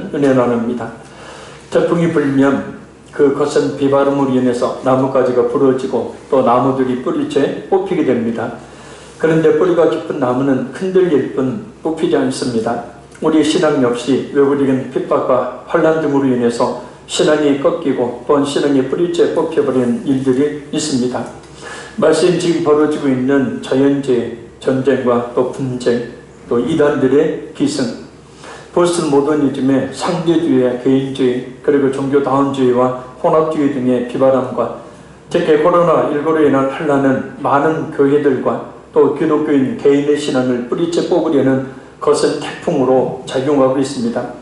하는 은혜 나눕니다. 태풍이 불면 그 거센 비바람으로 인해서 나뭇가지가 부러지고 또 나무들이 뿌리채 뽑히게 됩니다. 그런데 뿌리가 깊은 나무는 흔들릴 뿐 뽑히지 않습니다. 우리 신앙 역시 외부적인 핍박과 환난 등으로 인해서 신앙이 꺾이고 또한 신앙이 뿌리채 뽑혀버리는 일들이 있습니다. 말씀 지금 벌어지고 있는 자연재해, 전쟁과 또 분쟁, 또 이단들의 기승, 포스트 모더니즘의 상대주의, 개인주의, 그리고 종교다운주의와 혼합주의 등의 비바람과 특히 코로나19로 인한 환난은 많은 교회들과 또 기독교인 개인의 신앙을 뿌리채 뽑으려는 거센 태풍으로 작용하고 있습니다.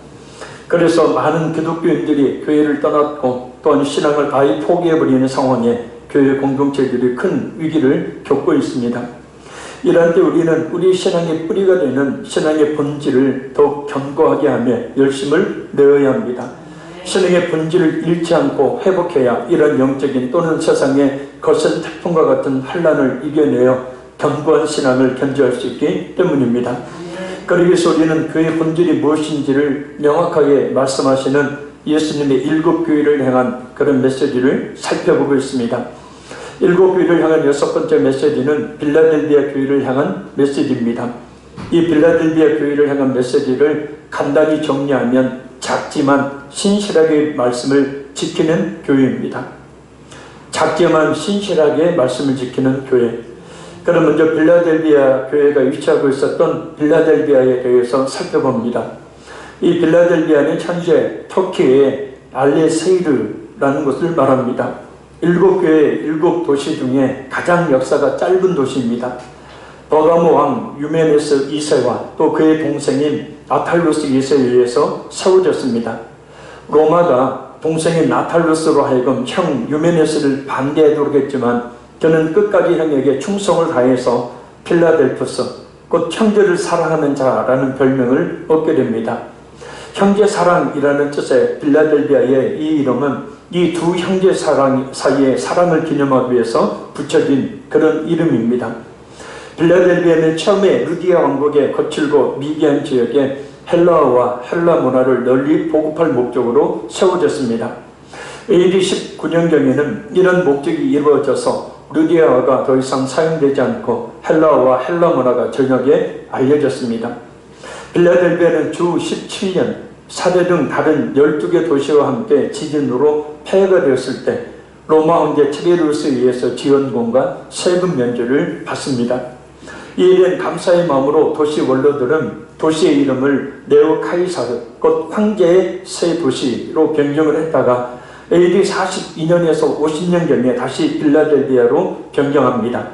그래서 많은 기독교인들이 교회를 떠났고 또한 신앙을 아예 포기해버리는 상황에 교회 공동체들이 큰 위기를 겪고 있습니다. 이럴 때 우리는 우리 신앙의 뿌리가 되는 신앙의 본질을 더욱 견고하게 하며 열심을 내어야 합니다. 신앙의 본질을 잃지 않고 회복해야 이런 영적인 또는 세상의 거센 태풍과 같은 환난을 이겨내어 견고한 신앙을 견지할 수 있기 때문입니다. 그러기 위해서 우리는 그의 본질이 무엇인지를 명확하게 말씀하시는 예수님의 7교회를 향한 그런 메시지를 살펴보고 있습니다. 7교회를 향한 6번째 메시지는 빌라델비아 교회를 향한 메시지입니다. 이 빌라델비아 교회를 향한 메시지를 간단히 정리하면 작지만 신실하게 말씀을 지키는 교회입니다. 작지만 신실하게 말씀을 지키는 교회. 그럼 먼저 빌라델비아 교회가 위치하고 있었던 빌라델비아에 대해서 살펴봅니다. 이 빌라델비아는 현재 터키의 알레세이르라는 곳을 말합니다. 7교회 7도시 중에 가장 역사가 짧은 도시입니다. 버가모 왕 유메네스 2세와 또 그의 동생인 아탈루스 2세에 의해서 세워졌습니다. 로마가 동생인 아탈루스로 하여금 형 유메네스를 반대하도록 했지만 그는 끝까지 형에게 충성을 다해서 필라델푸스, 곧 형제를 사랑하는 자라는 별명을 얻게 됩니다. 형제 사랑이라는 뜻의 빌라델비아의 이 이름은 이 두 형제 사이의 사랑을 기념하기 위해서 붙여진 그런 이름입니다. 빌라델비아는 처음에 루디아 왕국의 거칠고 미개한 지역에 헬라어와 헬라 문화를 널리 보급할 목적으로 세워졌습니다. AD 19년경에는 이런 목적이 이루어져서 루디아어가 더 이상 사용되지 않고 헬라어와 헬라 문화가 저녁에 알려졌습니다. 빌라델비아는 주 17년 사대 등 다른 12개 도시와 함께 지진으로 폐해가 되었을 때 로마 황제 티베리우스에 의해서 지원금과 세금 면제를 받습니다. 이에 대한 감사의 마음으로 도시 원로들은 도시의 이름을 네오 카이사르, 곧 황제의 새 도시로 변경을 했다가 AD 42년에서 50년경에 다시 빌라델비아로 변경합니다.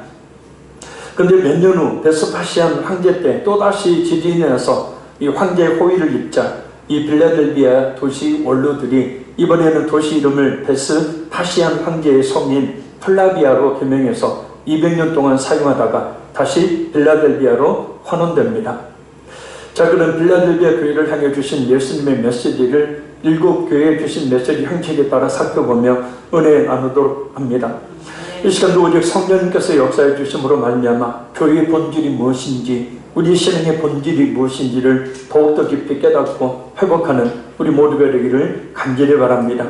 그런데 몇 년 후 베스파시안 황제 때 또다시 지진이 나서 이 황제의 호의를 입자 이 빌라델비아 도시 원로들이 이번에는 도시 이름을 베스파시안 황제의 성인 플라비아로 개명해서 200년 동안 사용하다가 다시 빌라델비아로 환원됩니다. 자, 그럼 빌라델비아 교회를 향해 주신 예수님의 메시지를 7교회에 주신 메시지 형식에 따라 살펴보며 은혜 나누도록 합니다. 이 시간도 오직 성령님께서 역사해 주심으로 말미암아 교회의 본질이 무엇인지, 우리 신앙의 본질이 무엇인지를 더욱더 깊이 깨닫고 회복하는 우리 모두가 되기를 간절히 바랍니다.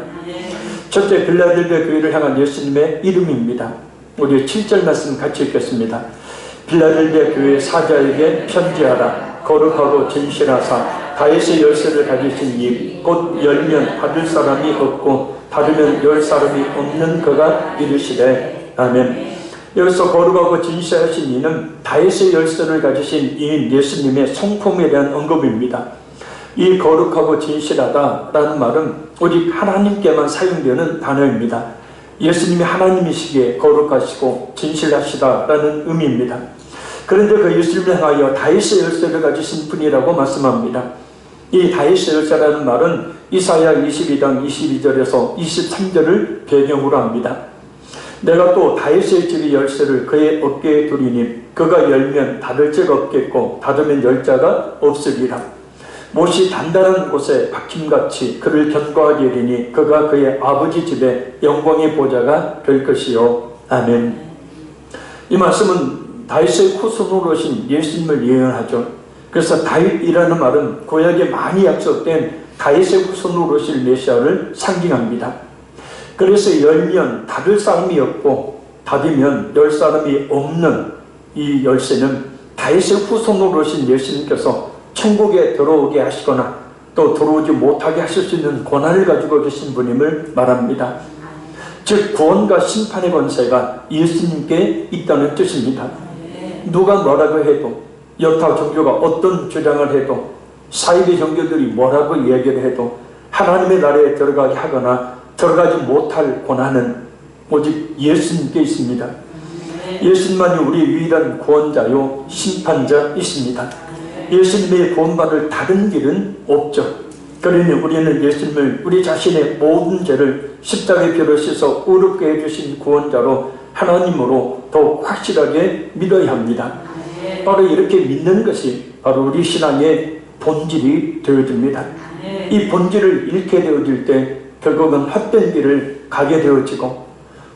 첫째, 빌라델비아 교회를 향한 예수님의 이름입니다. 우리 7절 말씀 같이 읽겠습니다. 빌라델비아 교회 사자에게 편지하라. 거룩하고 진실하사 다윗의 열쇠를 가지신 이, 곧 열면 받을 사람이 없고 닫으면 열 사람이 없는 그가 이르시되 아멘. 여기서 거룩하고 진실하신 이는 다윗의 열쇠를 가지신 이 예수님의 성품에 대한 언급입니다. 이 거룩하고 진실하다라는 말은 오직 하나님께만 사용되는 단어입니다. 예수님이 하나님이시기에 거룩하시고 진실하시다라는 의미입니다. 그런데 그 예수님을 향하여 다윗의 열쇠를 가지신 분이라고 말씀합니다. 이 다윗의 열쇠라는 말은 이사야 22장 22절에서 23절을 배경으로 합니다. 내가 또 다윗의 집의 열쇠를 그의 어깨에 두리니 그가 열면 닫을 자가 없겠고 닫으면 열 자가 없으리라. 못이 단단한 곳에 박힘같이 그를 견고하게 하리니 그가 그의 아버지 집에 영광의 보좌가 될 것이요. 아멘. 이 말씀은 다윗의 후손으로 오신 예수님을 예언하죠. 그래서 다윗이라는 말은 구약에 많이 약속된 다윗의 후손으로 오실 메시아를 상징합니다. 그래서 열면 닫을 사람이 없고 닫으면 열 사람이 없는 이 열쇠는 다윗의 후손으로 오신 예수님께서 천국에 들어오게 하시거나 또 들어오지 못하게 하실 수 있는 권한을 가지고 계신 분임을 말합니다. 즉 구원과 심판의 권세가 예수님께 있다는 뜻입니다. 누가 뭐라고 해도, 여타 종교가 어떤 주장을 해도, 사이비 종교들이 뭐라고 얘기를 해도 하나님의 나라에 들어가게 하거나 들어가지 못할 권한은 오직 예수님께 있습니다. 예수님만이 우리 유일한 구원자요 심판자이십니다. 예수님의 구원받을 다른 길은 없죠. 그러니 우리는 예수님을 우리 자신의 모든 죄를 십자가의 피로 씻어 의롭게 해주신 구원자로 하나님으로 더욱 확실하게 믿어야 합니다. 바로 이렇게 믿는 것이 바로 우리 신앙의 본질이 되어집니다. 이 본질을 잃게 되어질 때 결국은 헛된 길을 가게 되어지고,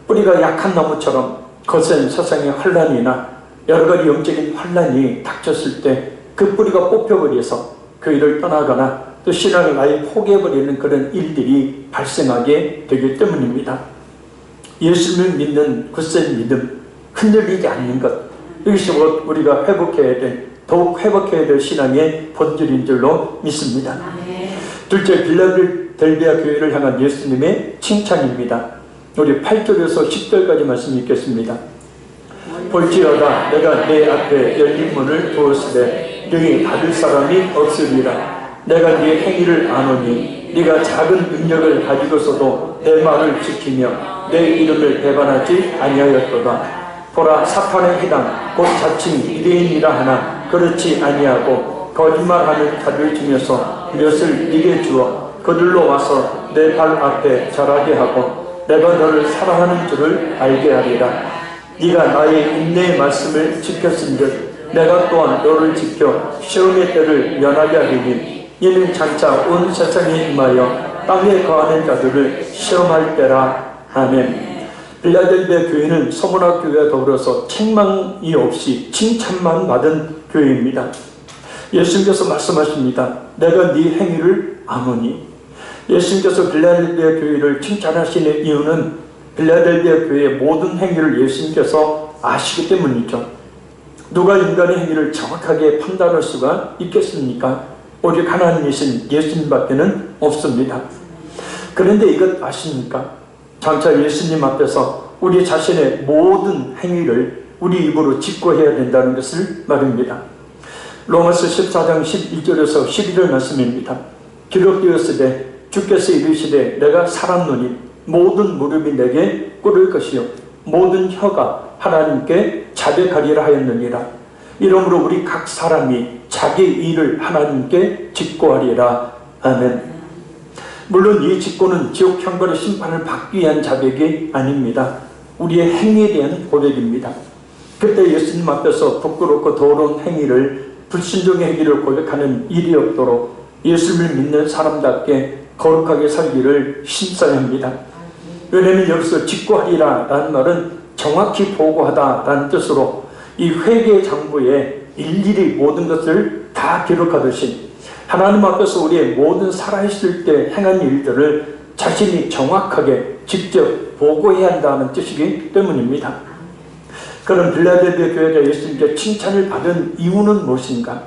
뿌리가 약한 나무처럼 거센 세상의 환란이나 여러가지 영적인 환란이 닥쳤을 때 그 뿌리가 뽑혀버려서 그 일을 떠나거나 또 신앙을 아예 포기해버리는 그런 일들이 발생하게 되기 때문입니다. 예수님을 믿는 굳센 믿음, 흔들리지 않는 것, 이것이 우리가 회복해야 될, 더욱 회복해야 될 신앙의 본질인 줄로 믿습니다. 둘째, 빌라델비아 교회를 향한 예수님의 칭찬입니다. 우리 8절에서 10절까지 말씀 읽겠습니다. 볼지어다 내가 내 앞에 열린 문을 두었으되 능히 닫을 사람이 없으리라. 내가 네 행위를 아노니 네가 작은 능력을 가지고서도 내 말을 지키며 내 이름을 배반하지 아니하였도다. 보라, 사탄의 해당 곧 자칭 유대인이라 하나 그렇지 아니하고 거짓말하는 자들 중에서 몇을 네게 주어 그들로 와서 내 발 앞에 절하게 하고 내가 너를 사랑하는 줄을 알게 하리라. 네가 나의 인내의 말씀을 지켰은즉 내가 또한 너를 지켜 시험의 때를 면하게 하리니 이는 장차 온 세상에 임하여 땅에 거하는 자들을 시험할 때라. 아멘. 빌라델비아 교회는 서문화 교회와 더불어서 책망이 없이 칭찬만 받은 교회입니다. 예수님께서 말씀하십니다. 내가 네 행위를 아노니. 예수님께서 빌라델비아 교회를 칭찬하시는 이유는 빌라델비아 교회의 모든 행위를 예수님께서 아시기 때문이죠. 누가 인간의 행위를 정확하게 판단할 수가 있겠습니까? 오직 하나님이신 예수님밖에는 없습니다. 그런데 이것 아십니까? 장차 예수님 앞에서 우리 자신의 모든 행위를 우리 입으로 직고해야 된다는 것을 말입니다. 로마서 14장 11절에서 12절 말씀입니다. 기록되었으되 주께서 이르시되 내가 살았노니 모든 무릎이 내게 꿇을 것이요 모든 혀가 하나님께 자백하리라 하였느니라. 이러므로 우리 각 사람이 자기 일을 하나님께 직고하리라. 아멘. 물론 이 직고는 지옥 형벌의 심판을 받기 위한 자백이 아닙니다. 우리의 행위에 대한 고백입니다. 그때 예수님 앞에서 부끄럽고 더러운 행위를, 불순종의 행위를 고백하는 일이 없도록 예수님을 믿는 사람답게 거룩하게 살기를 힘써야 합니다. 왜냐하면 여기서 직고하리라 라는 말은 정확히 보고하다 라는 뜻으로 이 회개 장부에 일일이 모든 것을 다 기록하듯이 하나님 앞에서 우리의 모든 살아있을 때 행한 일들을 자신이 정확하게 직접 보고해야 한다는 뜻이기 때문입니다. 그럼 빌라델비아 교회가 예수님께 칭찬을 받은 이유는 무엇인가?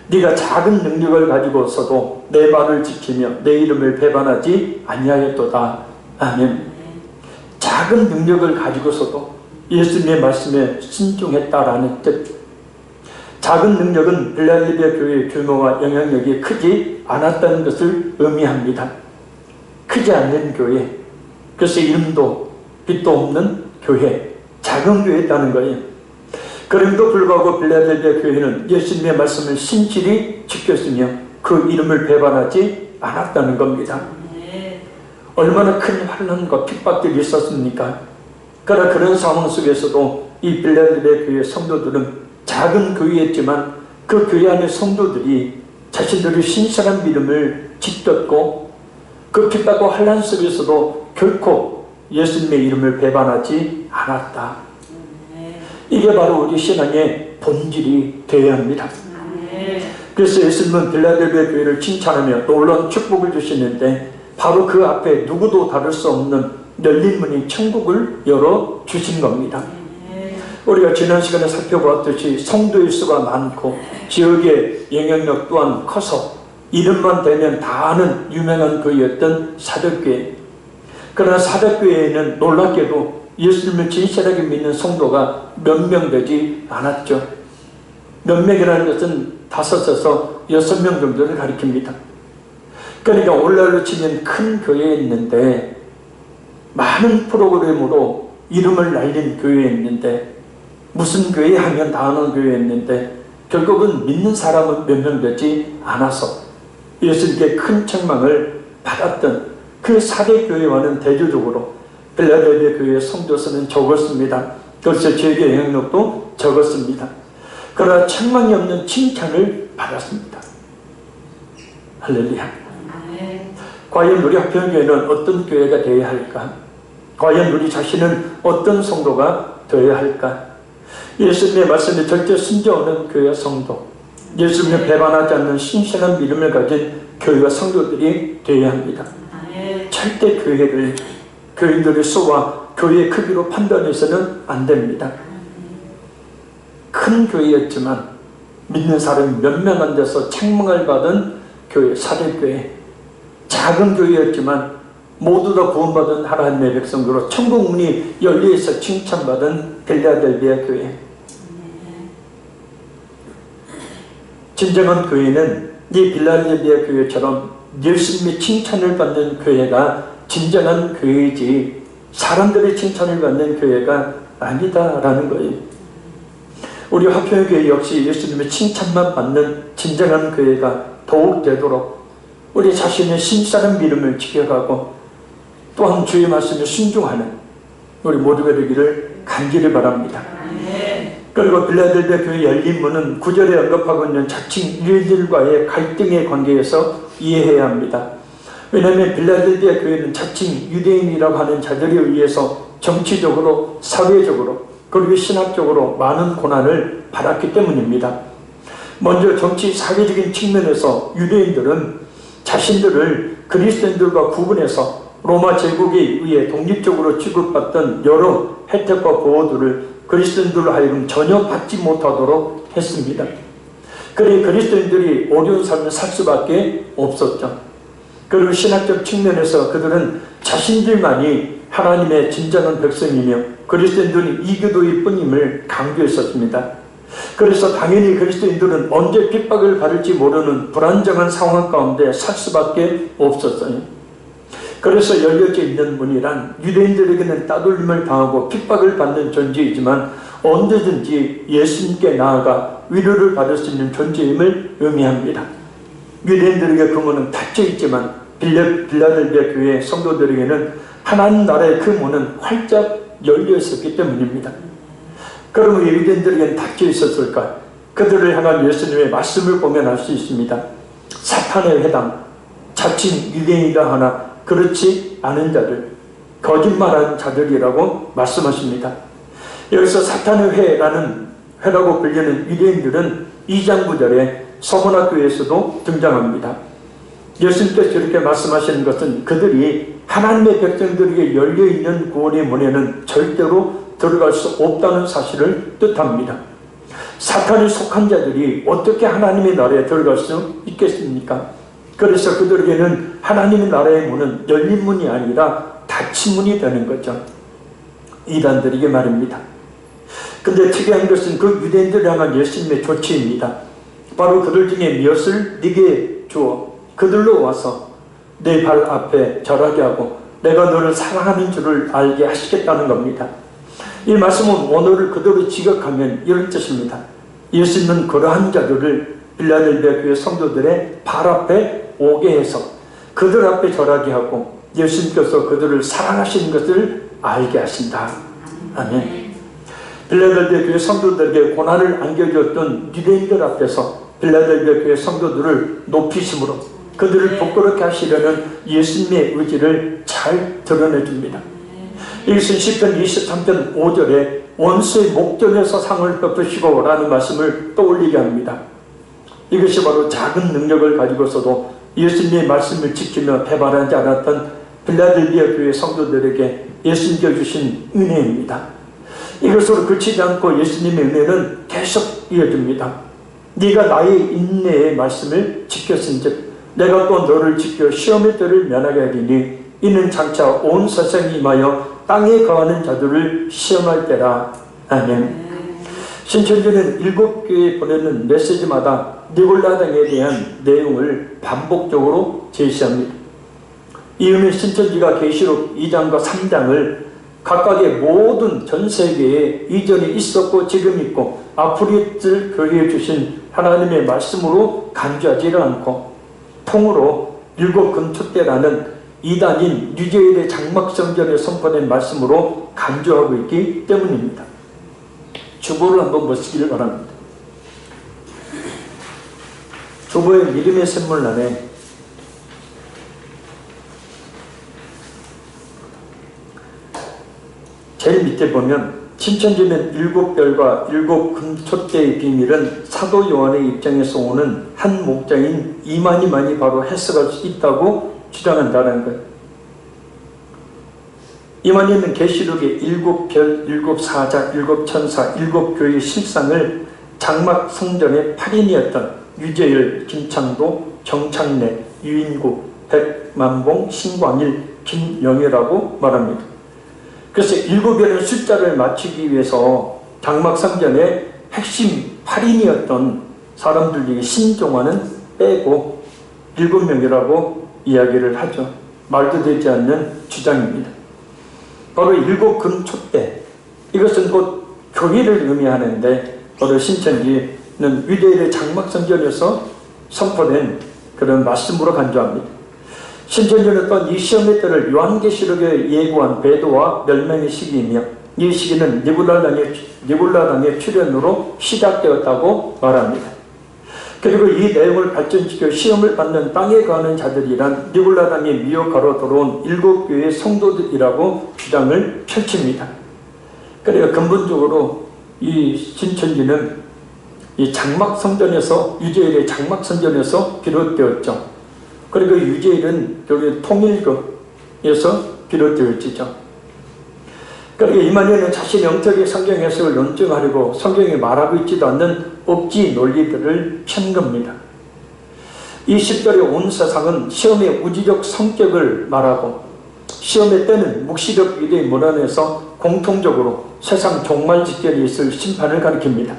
네가 작은 능력을 가지고서도 내 말을 지키며 내 이름을 배반하지 아니하였도다. 아멘. 작은 능력을 가지고서도 예수님의 말씀에 순종했다라는 뜻. 작은 능력은 빌라델비아 교회의 규모와 영향력이 크지 않았다는 것을 의미합니다. 크지 않는 교회, 그래서 이름도 빛도 없는 교회, 작은 교회였다는 거예요. 그럼에도 불구하고 빌라델비아 교회는 예수님의 말씀을 신실히 지켰으며 그 이름을 배반하지 않았다는 겁니다. 얼마나 큰 환난과 핍박들이 있었습니까? 그러나 그런 상황 속에서도 이 빌라델비아 교회 성도들은 작은 교회였지만 그 교회 안의 성도들이 자신들의 신실한 믿음을 지켰고 그 핍박과 환난 속에서도 결코 예수님의 이름을 배반하지 않았다. 이게 바로 우리 신앙의 본질이 되어야 합니다. 그래서 예수님은 빌라델비아 교회를 칭찬하며 놀라운 축복을 주시는데 바로 그 앞에 누구도 다룰 수 없는 열린 문이 천국을 열어주신 겁니다. 우리가 지난 시간에 살펴보았듯이 성도의 수가 많고 지역의 영향력 또한 커서 이름만 대면 다 아는 유명한 교회였던 사덕교회. 그러나 사덕교회에는 놀랍게도 예수님을 진실하게 믿는 성도가 몇 명 되지 않았죠. 몇 명이라는 것은 5에서 6명 정도를 가리킵니다. 그러니까 오늘날로 치면 큰 교회였는데 많은 프로그램으로 이름을 날린 교회였는데 무슨 교회 하면 다 아는 교회였는데 결국은 믿는 사람은 몇 명 되지 않아서 예수님께 큰 책망을 받았던 그 사대교회와는 대조적으로 빌라델비아 교회의 성도수는 적었습니다. 그래서 지역의 영향력도 적었습니다. 그러나 책망이 없는 칭찬을 받았습니다. 할렐루야. 과연 우리 화평교회는 어떤 교회가 되어야 할까? 과연 우리 자신은 어떤 성도가 되어야 할까? 예수님의 말씀에 절대 순종하는 교회와 성도, 예수님을 배반하지 않는 신실한 믿음을 가진 교회와 성도들이 되어야 합니다. 절대 교회를 교인들의 수와 교회의 크기로 판단해서는 안 됩니다. 큰 교회였지만 믿는 사람이 몇 명 안 돼서 책망을 받은 교회, 사대교회. 작은 교회였지만 모두 다 구원받은 하나님의 백성으로 천국 문이 열려있어 칭찬받은 빌라델비아 교회. 진정한 교회는 이 빌라델비아 교회처럼 예수님의 칭찬을 받는 교회가 진정한 교회이지 사람들의 칭찬을 받는 교회가 아니다라는 거예요. 우리 화평교회 역시 예수님의 칭찬만 받는 진정한 교회가 더욱 되도록 우리 자신의 신실한 믿음을 지켜가고 또한 주의 말씀에 순종하는 우리 모두가 되기를 간절히 바랍니다. 그리고 빌라델비아 교회 열린 문은 9절에 언급하고 있는 자칭 유대인들과의 갈등의 관계에서 이해해야 합니다. 왜냐하면 빌라델비아 교회는 자칭 유대인이라고 하는 자들에 의해서 정치적으로, 사회적으로, 그리고 신학적으로 많은 고난을 받았기 때문입니다. 먼저 정치, 사회적인 측면에서 유대인들은 자신들을 그리스도인들과 구분해서 로마 제국에 의해 독립적으로 취급받던 여러 혜택과 보호들을 그리스도인들로 하여금 전혀 받지 못하도록 했습니다. 그래 그리스도인들이 어려운 삶을 살 수밖에 없었죠. 그리고 신학적 측면에서 그들은 자신들만이 하나님의 진정한 백성이며 그리스도인들은 이교도일 뿐임을 강조했었습니다. 그래서 당연히 그리스도인들은 언제 핍박을 받을지 모르는 불안정한 상황 가운데 살 수밖에 없었어요. 그래서 열려져 있는 문이란 유대인들에게는 따돌림을 당하고 핍박을 받는 존재이지만 언제든지 예수님께 나아가 위로를 받을 수 있는 존재임을 의미합니다. 유대인들에게 그 문은 닫혀 있지만 빌라델비아 교회 성도들에게는 하나님 나라의 그 문은 활짝 열려 있었기 때문입니다. 그러면 유대인들에게는 닫혀 있었을까? 그들을 향한 예수님의 말씀을 보면 알 수 있습니다. 사탄의 회당, 자칭 유대인이라 하나 그렇지 않은 자들, 거짓말하는 자들이라고 말씀하십니다. 여기서 사탄의 회라고 불리는 유대인들은 2장 9절에 서문학교에서도 등장합니다. 예수님께서 이렇게 말씀하시는 것은 그들이 하나님의 백성들에게 열려있는 구원의 문에는 절대로 들어갈 수 없다는 사실을 뜻합니다. 사탄에 속한 자들이 어떻게 하나님의 나라에 들어갈 수 있겠습니까? 그래서 그들에게는 하나님의 나라의 문은 열린 문이 아니라 닫힌 문이 되는 거죠. 이단들에게 말입니다. 근데 특이한 것은 그 유대인들을 향한 예수님의 조치입니다. 바로 그들 중에 몇을 네게 주어 그들로 와서 내 발 앞에 절하게 하고 내가 너를 사랑하는 줄을 알게 하시겠다는 겁니다. 이 말씀은 원어를 그대로 지각하면 이런 뜻입니다. 예수님은 그러한 자들을 빌라델비아 교회 성도들의 발 앞에 오게 해서 그들 앞에 절하게 하고 예수님께서 그들을 사랑하시는 것을 알게 하신다. 아멘. 빌라델비아 교회 성도들에게 고난을 안겨줬던 유대인들 앞에서 빌라델비아 교회 성도들을 높이심으로 그들을 부끄럽게 하시려는 예수님의 의지를 잘 드러내줍니다. 이것은 시편 23편 5절에 원수의 목전에서 상을 베푸시고 라는 말씀을 떠올리게 합니다. 이것이 바로 작은 능력을 가지고서도 예수님의 말씀을 지키며 배반하지 않았던 빌라델비아 교회 성도들에게 예수님께 주신 은혜입니다. 이것으로 그치지 않고 예수님의 은혜는 계속 이어집니다. 네가 나의 인내의 말씀을 지켰은즉 내가 또 너를 지켜 시험의 때를 면하게 하리니 이는 장차 온 세상에 임하여 땅에 거하는 자들을 시험할 때라. 아멘. 신천지는 7교회에 보내는 메시지마다 니골라당에 대한 내용을 반복적으로 제시합니다. 이유는 신천지가 계시록 2장과 3장을 각각의 모든 전 세계에 이전에 있었고 지금 있고 앞으로 있을 교회에 주신 하나님의 말씀으로 간주하지 않고 통으로 7금토대라는 이단인 유재일의 장막성전에 선포된 말씀으로 간주하고 있기 때문입니다. 주보를 한번 보시기를 바랍니다. 주보의 믿음의 샘물란에 제일 밑에 보면 신천지는 7별과 7금토대의 비밀은 사도 요한의 입장에서 오는 한 목자인 이만희만이 바로 해석할 수 있다고 주장한다는 것. 이만희는 계시록의 7별, 7사자, 7천사, 7교회의 실상을 장막 성전의 8인이었던 유재열, 김창도, 정창래, 유인구, 백만봉, 신광일, 김영애라고 말합니다. 그래서 7별의 숫자를 맞추기 위해서 장막 성전의 핵심 8인이었던 사람들 중에 신종화는 빼고 7명이라고 이야기를 하죠. 말도 되지 않는 주장입니다. 바로 7금토대, 이것은 곧 교회를 의미하는데 바로 신천지는 유대인의 장막성전에서 선포된 그런 말씀으로 간주합니다. 신천지는 또한 이 시험의 때를 요한계시록에 예고한 배도와 멸망의 시기이며 이 시기는 니골라당의 출현으로 시작되었다고 말합니다. 그리고 이 내용을 발전시켜 시험을 받는 땅에 가는 자들이란 니골라당의 미혹하러 들어온 7교회의 성도들이라고 주장을 펼칩니다. 그러니까 근본적으로 이 신천지는 이 장막성전에서 유재일의 장막성전에서 비롯되었죠. 그리고 유재일은 여기 통일교에서 비롯되었지죠. 그러니까 이만희는 자신의 영적인 성경 해석을 논증하려고 성경에 말하고 있지도 않는 억지 논리들을 편 겁니다. 이 10절의 온 세상은 시험의 우주적 성격을 말하고 시험의 때는 묵시적 위대의 문안에서 공통적으로 세상 종말 직전에 있을 심판을 가리킵니다.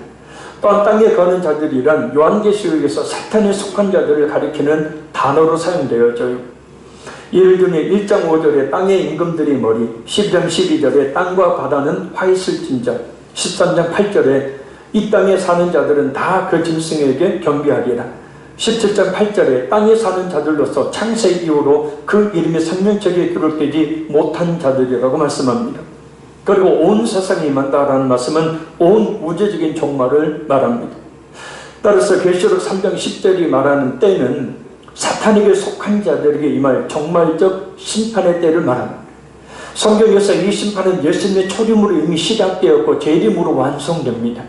또한 땅에 거하는 자들이란 요한계시록에서 사탄에 속한 자들을 가리키는 단어로 사용되어져요. 예를 들면 1장 5절에 땅의 임금들이 머리, 12장 12절에 땅과 바다는 화 있을진저, 13장 8절에 이 땅에 사는 자들은 다 그 짐승에게 경배하리라, 17장 8절에 땅에 사는 자들로서 창세 이후로 그 이름이 생명책에 기록되지 못한 자들이라고 말씀합니다. 그리고 온 세상에 임한다라는 말씀은 온 우주적인 종말을 말합니다. 따라서 계시록 3장 10절이 말하는 때는 사탄에게 속한 자들에게 임할 종말적 심판의 때를 말합니다. 성경에서 이 심판은 예수님의 초림으로 이미 시작되었고 재림으로 완성됩니다.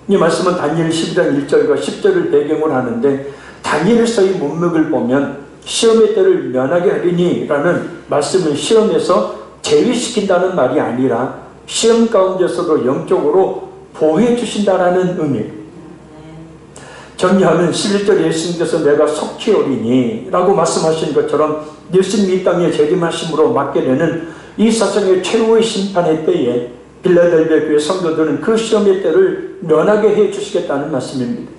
이 말씀은 다니엘 12장 1절과 10절을 배경으로 하는데 다니엘서의 문맥을 보면 시험의 때를 면하게 하리니 라는 말씀은 시험에서 제외시킨다는 말이 아니라 시험 가운데서도 영적으로 보호해 주신다라는 의미입니다. 정리하면 11절 예수님께서 내가 속히 오리니 라고 말씀하신 것처럼 예수님이 이 땅에 재림하심으로 맞게 되는 이 세상의 최후의 심판의 때에 빌라델비아 교회 성도들은 그 시험의 때를 면하게 해 주시겠다는 말씀입니다.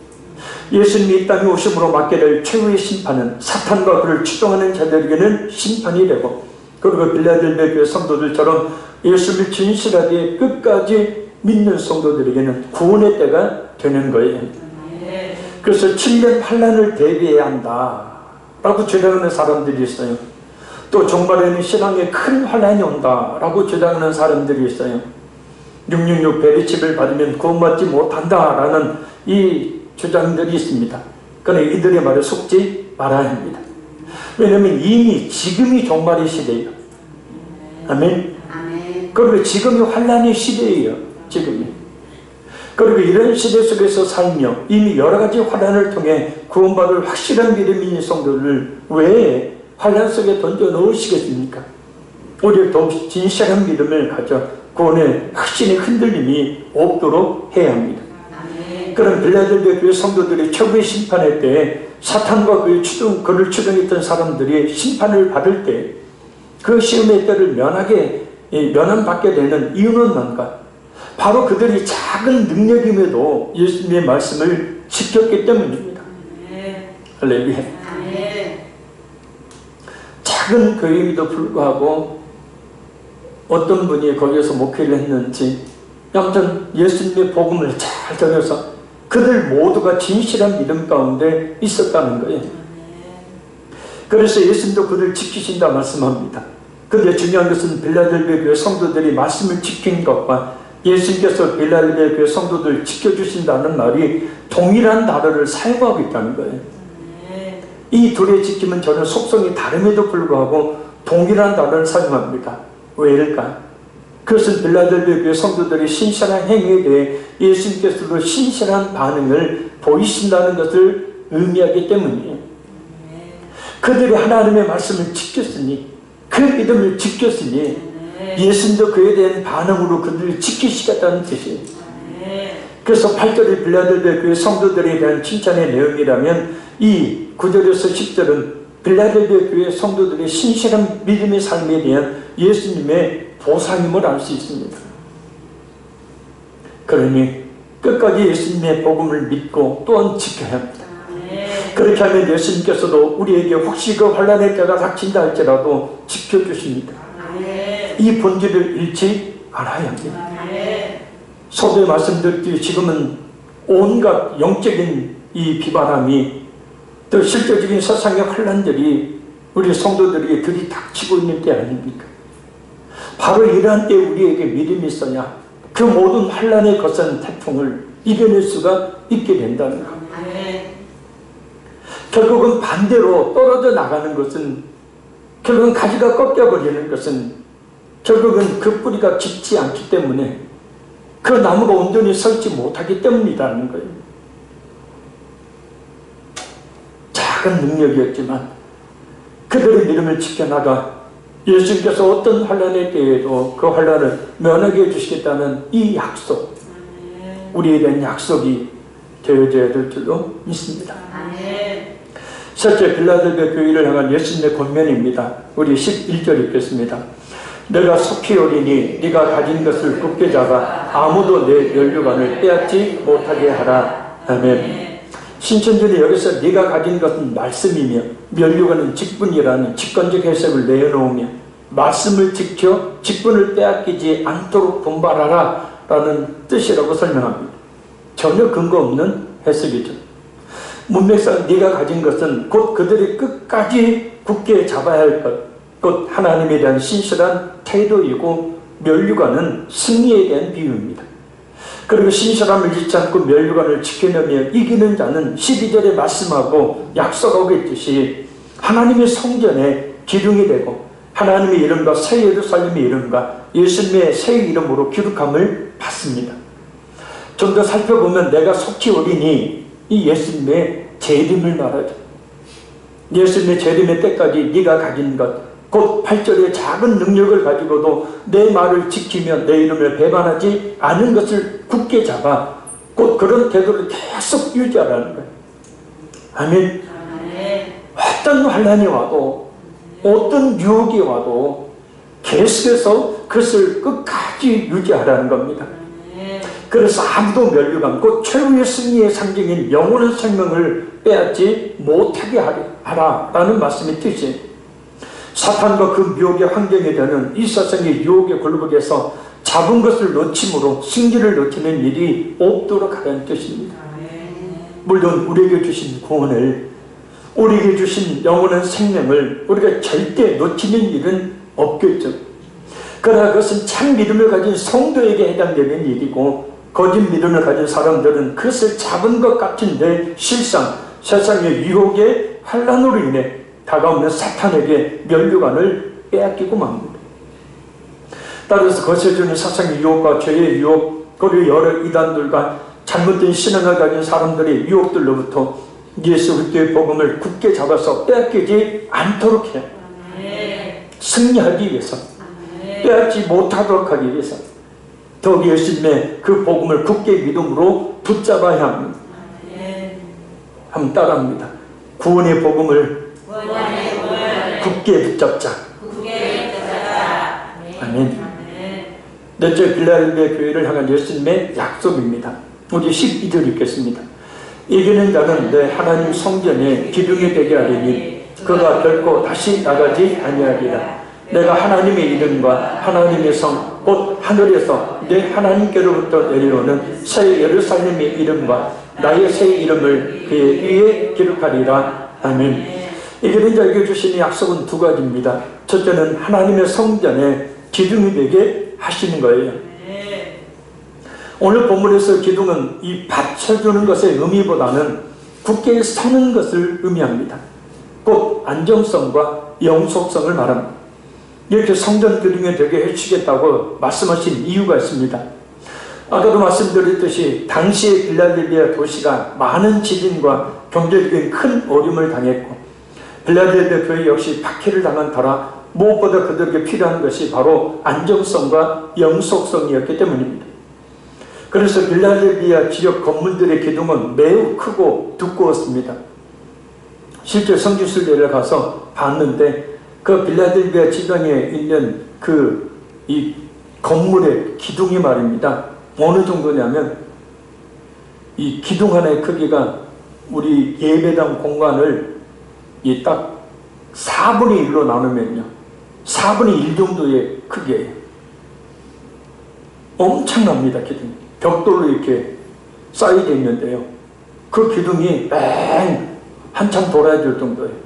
예수님이 이 땅에 오심으로 맞게 될 최후의 심판은 사탄과 그를 추종하는 자들에게는 심판이 되고, 그리고 빌라델비아 교회 성도들처럼 예수를 진실하게 끝까지 믿는 성도들에게는 구원의 때가 되는 거예요. 그래서 7년 환난을 대비해야 한다 라고 주장하는 사람들이 있어요. 또 종말에는 신앙에 큰 환난이 온다 라고 주장하는 사람들이 있어요. 666 베리칩을 받으면 구원받지 못한다 라는 이 주장들이 있습니다. 그러나 이들의 말에 속지 말아야 합니다. 왜냐하면 이미 지금이 종말의 시대예요. 아멘. 그리고 지금이 환난의 시대예요. 지금이. 그리고 이런 시대 속에서 살며 이미 여러 가지 환난을 통해 구원받을 확실한 믿음이 있는 성도를 왜 환난 속에 던져 넣으시겠습니까? 오히려 더욱 진실한 믿음을 가져 구원의 확신의 흔들림이 없도록 해야 합니다. 그런 빌라델비아 교회 성도들이 최후의 심판할 때 사탄과 그를 추종했던 사람들이 심판을 받을 때 그 시험의 때를 면함받게 되는 이유는 뭔가? 바로 그들이 작은 능력임에도 예수님의 말씀을 지켰기 때문입니다. 할렐루야. 작은 교회임에도 불구하고 어떤 분이 거기에서 목회를 했는지 아무튼 예수님의 복음을 잘 전해서 그들 모두가 진실한 믿음 가운데 있었다는 거예요. 그래서 예수님도 그들 지키신다 말씀합니다. 그런데 중요한 것은 빌라델비아 교회 성도들이 말씀을 지킨 것과 예수님께서 빌라델비아 교회 성도들 지켜주신다는 말이 동일한 단어를 사용하고 있다는 거예요. 이 둘의 지킴은 전혀 속성이 다름에도 불구하고 동일한 단어를 사용합니다. 왜일까? 그것은 빌라델비아 교회 성도들이 신실한 행위에 대해 예수님께서도 신실한 반응을 보이신다는 것을 의미하기 때문이에요. 그들이 하나님의 말씀을 지켰으니, 그 믿음을 지켰으니 예수님도 그에 대한 반응으로 그들을 지키시겠다는 뜻이에요. 그래서 8절의 빌라델비아 교회 성도들에 대한 칭찬의 내용이라면 이 9절에서 10절은 빌라델비아 교회 성도들의 신실한 믿음의 삶에 대한 예수님의 보상임을 알 수 있습니다. 그러니 끝까지 예수님의 복음을 믿고 또한 지켜야 합니다. 그렇게 하면 예수님께서도 우리에게 혹시 그 환난의 때가 닥친다 할지라도 지켜주십니다. 이 본질을 잃지 말아야 합니다. 서두에 말씀드렸듯이 지금은 온갖 영적인 이 비바람이 또 실제적인 세상의 환난들이 우리 성도들에게 들이닥치고 있는 때 아닙니까? 바로 이러한 때 우리에게 믿음이 있어야 그 모든 환난의 거센 태풍을 이겨낼 수가 있게 된다는 것. 결국은 반대로 떨어져 나가는 것은, 결국은 가지가 꺾여버리는 것은 결국은 그 뿌리가 깊지 않기 때문에 그 나무가 온전히 설지 못하기 때문이라는 거예요. 작은 능력이었지만 그들의 믿음을 지켜나가 예수님께서 어떤 환난의 때에도 그 환난을 면하게 해주시겠다는 이 약속, 우리에 대한 약속이 되어져야 될 줄로 믿습니다. 셋째, 빌라델비아 교회를 향한 예수님의 권면입니다. 우리 11절 읽겠습니다. 내가 속히 오리니 네가 가진 것을 굳게 잡아 아무도 내 면류관을 빼앗지 못하게 하라. 아멘. 신천지는 여기서 네가 가진 것은 말씀이며 면류관은 직분이라는 직관적 해석을 내놓으며 말씀을 지켜 직분을 빼앗기지 않도록 분발하라 라는 뜻이라고 설명합니다. 전혀 근거 없는 해석이죠. 문맥상 네가 가진 것은 곧 그들이 끝까지 굳게 잡아야 할 것, 곧 하나님에 대한 신실한 태도이고 면류관은 승리에 대한 비유입니다. 그리고 신실함을 잃지 않고 면류관을 지켜내며 이기는 자는 12절에 말씀하고 약속하고 있듯이 하나님의 성전에 기둥이 되고 하나님의 이름과 새 예루살렘의 이름과 예수님의 새 이름으로 기록함을 받습니다. 좀 더 살펴보면 내가 속히 오리니 이 예수님의 재림을 말하죠. 예수님의 재림의 때까지 네가 가진 것, 곧 8절의 작은 능력을 가지고도 내 말을 지키며 내 이름을 배반하지 않은 것을 굳게 잡아 곧 그런 태도를 계속 유지하라는 거예요. 아멘. 어떤 환난이 와도 어떤 유혹이 와도 계속해서 그것을 끝까지 유지하라는 겁니다. 그래서 아무도 면류관, 곧 최후의 승리의 상징인 영원한 생명을 빼앗지 못하게 하라라는 말씀의 뜻이에요. 사탄과 그 유혹의 환경에 되는 이 세상의 유혹의 굴복에서 잡은 것을 놓침으로 승리를 놓치는 일이 없도록 하라는 뜻입니다. 물론 우리에게 주신 구원을, 우리에게 주신 영원한 생명을 우리가 절대 놓치는 일은 없겠죠. 그러나 그것은 참 믿음을 가진 성도에게 해당되는 일이고 거짓 믿음을 가진 사람들은 그것을 잡은 것 같은데 실상 세상의 유혹의 환난으로 인해 다가오는 사탄에게 면류관을 빼앗기고 맙니다. 따라서 거세주는 세상의 유혹과 죄의 유혹, 그리고 여러 이단들과 잘못된 신앙을 가진 사람들의 유혹들로부터 예수 그리스도의 복음을 굳게 잡아서 빼앗기지 않도록 해요. 승리하기 위해서, 빼앗지 못하도록 하기 위해서 더욱 예수님의 그 복음을 굳게 믿음으로 붙잡아야 합니다. 한번 따라합니다. 구원의 복음을 굳게 붙잡자. 아멘. 넷째, 빌라델비아 교회를 향한 예수님의 약속입니다. 우리 12절 읽겠습니다. 이기는 자는 내 하나님 성전에 기둥이 되게 하리니 그가 결코 다시 나가지 아니하리라. 내가 하나님의 이름과 하나님의 성 곧 하늘에서 내 하나님께로부터 내려오는 새 예루살렘의 이름과 나의 새 이름을 그의 위에 기록하리라. 아멘. 이기는 자에게 주신 약속은 두 가지입니다. 첫째는 하나님의 성전에 기둥이 되게 하시는 거예요. 오늘 본문에서 기둥은 이 받쳐주는 것의 의미보다는 굳게 서는 것을 의미합니다. 곧 안정성과 영속성을 말합니다. 이렇게 성전 기둥이 되게 해주시겠다고 말씀하신 이유가 있습니다. 아까도 말씀드렸듯이 당시의 빌라델비아 도시가 많은 지진과 경제적인 큰 어려움을 당했고 빌라델비아 교회 역시 박해를 당한 터라 무엇보다 그들에게 필요한 것이 바로 안정성과 영속성이었기 때문입니다. 그래서 빌라델비아 지역 건물들의 기둥은 매우 크고 두꺼웠습니다. 실제 성지순례를 가서 봤는데 그 빌라델비아 지방에 있는 이 건물의 기둥이 말입니다. 어느 정도냐면 이 기둥 하나의 크기가 우리 예배당 공간을 딱 4분의 1로 나누면요. 4분의 1 정도의 크기예요. 엄청납니다, 기둥이. 벽돌로 이렇게 쌓여져 있는데요. 그 기둥이 한참 돌아야 될 정도예요.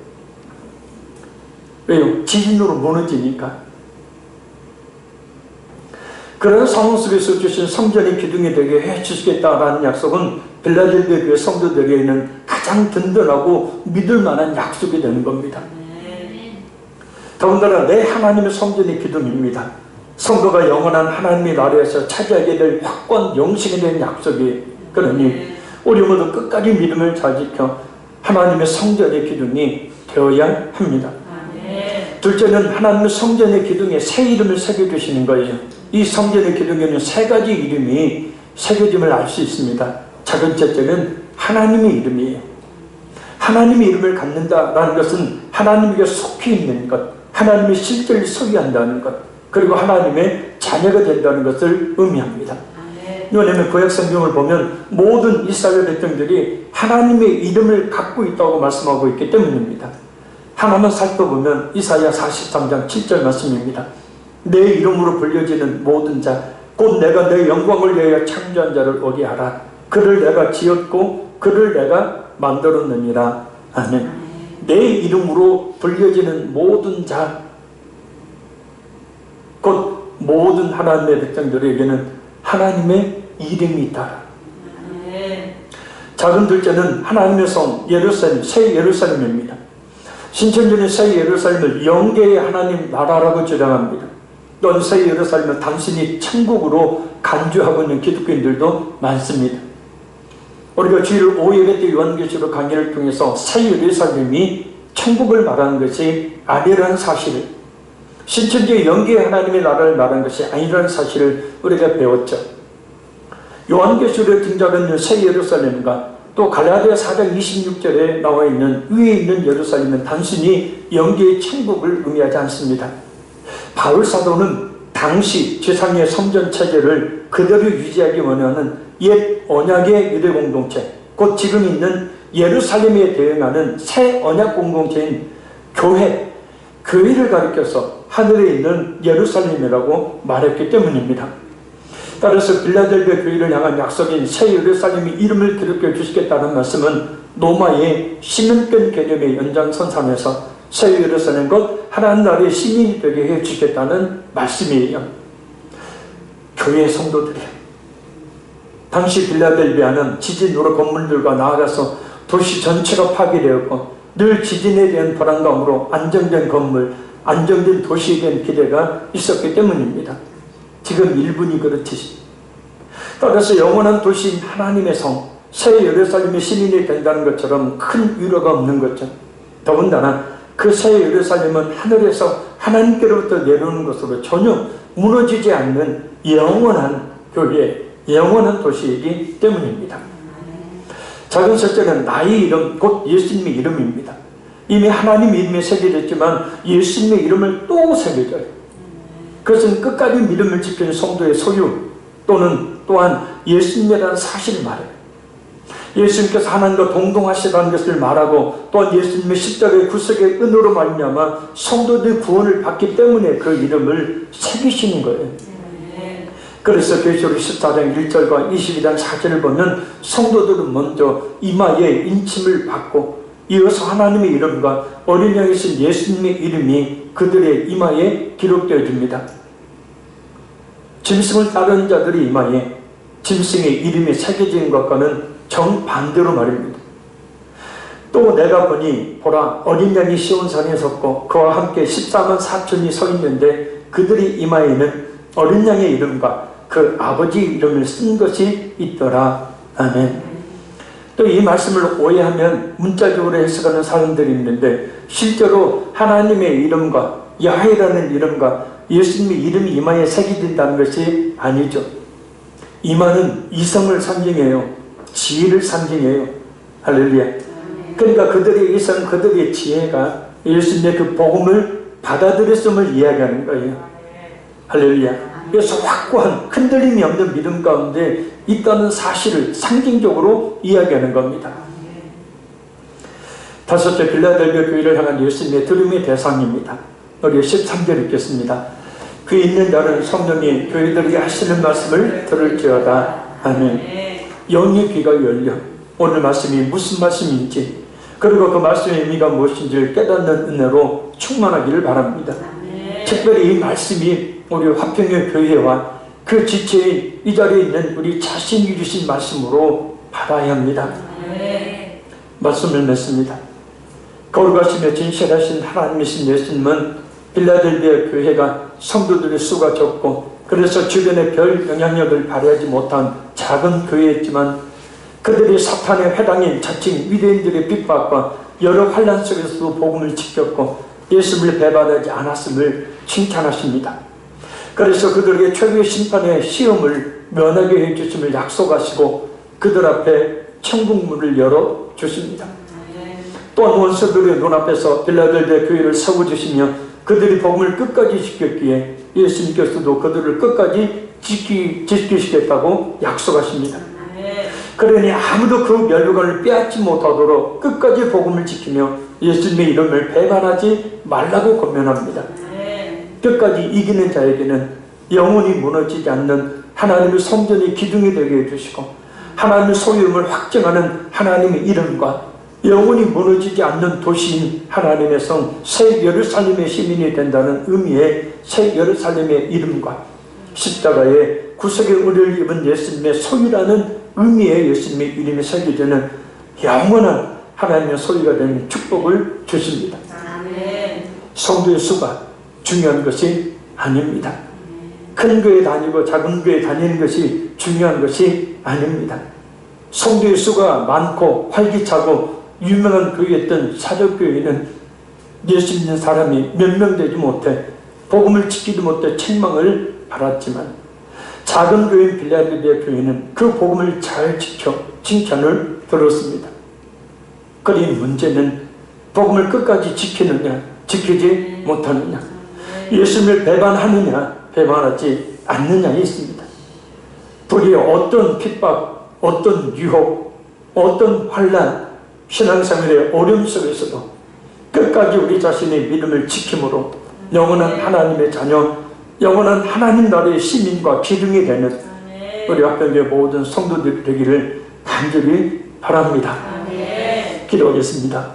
왜요? 지진으로 무너지니까. 그런 상황 속에서 주신 성전의 기둥이 되게 해주시겠다라는 약속은 빌라델비아 교회 성도들에게는 가장 든든하고 믿을 만한 약속이 되는 겁니다. 더군다나 내 하나님의 성전의 기둥입니다. 성도가 영원한 하나님의 나라에서 차지하게 될 확고한 영생에 대한 약속이, 그러니 우리 모두 끝까지 믿음을 잘 지켜 하나님의 성전의 기둥이 되어야 합니다. 둘째는 하나님의 성전의 기둥에 새 이름을 새겨주시는 거예요. 이 성전의 기둥에는 세 가지 이름이 새겨짐을 알 수 있습니다. 첫 번째는 하나님의 이름이에요. 하나님의 이름을 갖는다라는 것은 하나님에게 속해 있는 것, 하나님의 실제를 소유한다는 것, 그리고 하나님의 자녀가 된다는 것을 의미합니다. 왜냐하면 구약 성경을 보면 모든 이스라엘 백성들이 하나님의 이름을 갖고 있다고 말씀하고 있기 때문입니다. 하나만 살펴보면 이사야 43장 7절 말씀입니다. 내 이름으로 불려지는 모든 자, 곧 내가 내 영광을 위하여 창조한 자를 오게 하라. 그를 내가 지었고 그를 내가 만들었느니라. 아멘. 내 이름으로 불려지는 모든 자, 곧 모든 하나님의 백성들에게는 하나님의 이름이 있다. 작은 둘째는 하나님의 성 예루살렘, 새 예루살렘입니다. 신천지는 새 예루살렘을 영계의 하나님 나라라고 주장합니다. 또한 새 예루살렘은 단순히 천국으로 간주하고 있는 기독교인들도 많습니다. 우리가 주일 오예배 때 요한계시록 강의를 통해서 새 예루살렘이 천국을 말하는 것이 아니라는 사실을, 신천지의 영계의 하나님의 나라를 말하는 것이 아니라는 사실을 우리가 배웠죠. 요한계시록에 등장하는 새 예루살렘과 또 갈라디아 4장 26절에 나와 있는 위에 있는 예루살렘은 단순히 영계의 천국을 의미하지 않습니다. 바울 사도는 당시 지상의 성전 체제를 그대로 유지하기 원하는 옛 언약의 유대 공동체, 곧 지금 있는 예루살렘에 대응하는 새 언약 공동체인 교회를 가리켜서 하늘에 있는 예루살렘이라고 말했기 때문입니다. 따라서 빌라델비아 교회를 향한 약속인 새 예루살렘이 이름을 기록해 주시겠다는 말씀은 로마의 시민권 개념의 연장선상에서 새 예루살렘 곧 하나님 나라의 시민이 되게 해 주시겠다는 말씀이에요. 교회 성도들이요. 당시 빌라델비아는 지진으로 건물들과 나아가서 도시 전체가 파괴되었고 늘 지진에 대한 불안감으로 안정된 건물, 안정된 도시에 대한 기대가 있었기 때문입니다. 지금 일본이 그렇듯이 따라서 영원한 도시인 하나님의 성, 새 예루살렘의 시민이 된다는 것처럼 큰 위로가 없는 거죠. 더군다나 그 새 예루살렘은 하늘에서 하나님께로부터 내려오는 것으로 전혀 무너지지 않는 영원한 교회, 영원한 도시이기 때문입니다. 작은 첫째는 나의 이름, 곧 예수님의 이름입니다. 이미 하나님 이름이 새겨졌지만 예수님의 이름을 또 새겨져요. 그것은 끝까지 믿음을 지키는 성도의 소유 또한 예수님이라는 사실을 말해요. 예수님께서 하나님과 동동하시다는 것을 말하고 또한 예수님의 십자가의 구속의 은혜로 말미암아 성도들의 구원을 받기 때문에 그 이름을 새기시는 거예요. 그래서 계시록 14장 1절과 22장 4절을 보면 성도들은 먼저 이마에 인침을 받고 이어서 하나님의 이름과 어린 양이신 예수님의 이름이 그들의 이마에 기록되어집니다. 짐승을 따르는 자들의 이마에 짐승의 이름이 새겨진 것과는 정반대로 말입니다. 또 내가 보니 보라 어린 양이 시온산에 섰고 그와 함께 14만 4천이 서 있는데 그들의 이마에는 어린 양의 이름과 그 아버지 이름을 쓴 것이 있더라. 아멘. 또 이 말씀을 오해하면 문자적으로 해석하는 사람들이 있는데 실제로 하나님의 이름과 야훼라는 이름과 예수님의 이름이 이마에 새겨진다는 것이 아니죠. 이마는 이성을 상징해요. 지혜를 상징해요. 할렐루야. 그러니까 그들의 이성, 그들의 지혜가 예수님의 그 복음을 받아들였음을 이야기하는 거예요. 할렐루야. 그래서 확고한 흔들림이 없는 믿음 가운데 있다는 사실을 상징적으로 이야기하는 겁니다. 다섯째, 빌라델비아 교회를 향한 예수님의 들음의 대상입니다. 우리 13절 읽겠습니다. 그 있는 자는 성령이 교회들에게 하시는 말씀을 들을지어다. 아멘. 영의 귀가 열려 오늘 말씀이 무슨 말씀인지 그리고 그 말씀의 의미가 무엇인지를 깨닫는 은혜로 충만하기를 바랍니다. 특별히 이 말씀이 우리 화평의 교회와 그 지체인 이 자리에 있는 우리 자신이 주신 말씀으로 받아야 합니다. 말씀을 맺습니다. 거룩하시며 진실하신 하나님이신 예수님은 빌라델비아 교회가 성도들의 수가 적고 그래서 주변에 별 영향력을 발휘하지 못한 작은 교회였지만 그들이 사탄의 회당인 자칭 유대인들의 핍박과 여러 환난 속에서도 복음을 지켰고 예수님을 배반하지 않았음을 칭찬하십니다. 그래서 그들에게 최고의 심판의 시험을 면하게 해주심을 약속하시고 그들 앞에 천국문을 열어주십니다. 또한 원수들의 눈앞에서 빌라델비아 교회를 세워주시며 그들이 복음을 끝까지 지켰기에 예수님께서도 그들을 끝까지 지키시겠다고 약속하십니다. 그러니 아무도 그 면류관을 빼앗지 못하도록 끝까지 복음을 지키며 예수님의 이름을 배반하지 말라고 권면합니다. 끝까지 이기는 자에게는 영원히 무너지지 않는 하나님의 성전이 기둥이 되게 해주시고 하나님의 소유임을 확증하는 하나님의 이름과 영원히 무너지지 않는 도시인 하나님의 성 새 예루살렘의 시민이 된다는 의미의 새 예루살렘의 이름과 십자가의 구속의 은혜를 입은 예수님의 소유라는 의미의 예수님의 이름이 새겨지는 영원한 하나님의 소유가 되는 축복을 주십니다. 성도의 수가 중요한 것이 아닙니다. 큰 교회 다니고 작은 교회 다니는 것이 중요한 것이 아닙니다. 성도의 수가 많고 활기차고 유명한 교회였던 사적교회는 예수 믿는 사람이 몇 명 되지 못해 복음을 지키지 못해 책망을 받았지만 작은 교회인 빌라델비아 교회는 그 복음을 잘 지켜 칭찬을 들었습니다. 그러니 문제는 복음을 끝까지 지키느냐 지키지 못하느냐 예수님을 배반하느냐 배반하지 않느냐에 있습니다. 우리의 어떤 핍박, 어떤 유혹, 어떤 환난 신앙생활의 어려움 속에서도 끝까지 우리 자신의 믿음을 지킴으로 영원한 하나님의 자녀, 영원한 하나님 나라의 시민과 기둥이 되는 우리 화평교회 모든 성도들이 되기를 간절히 바랍니다. 기도하겠습니다.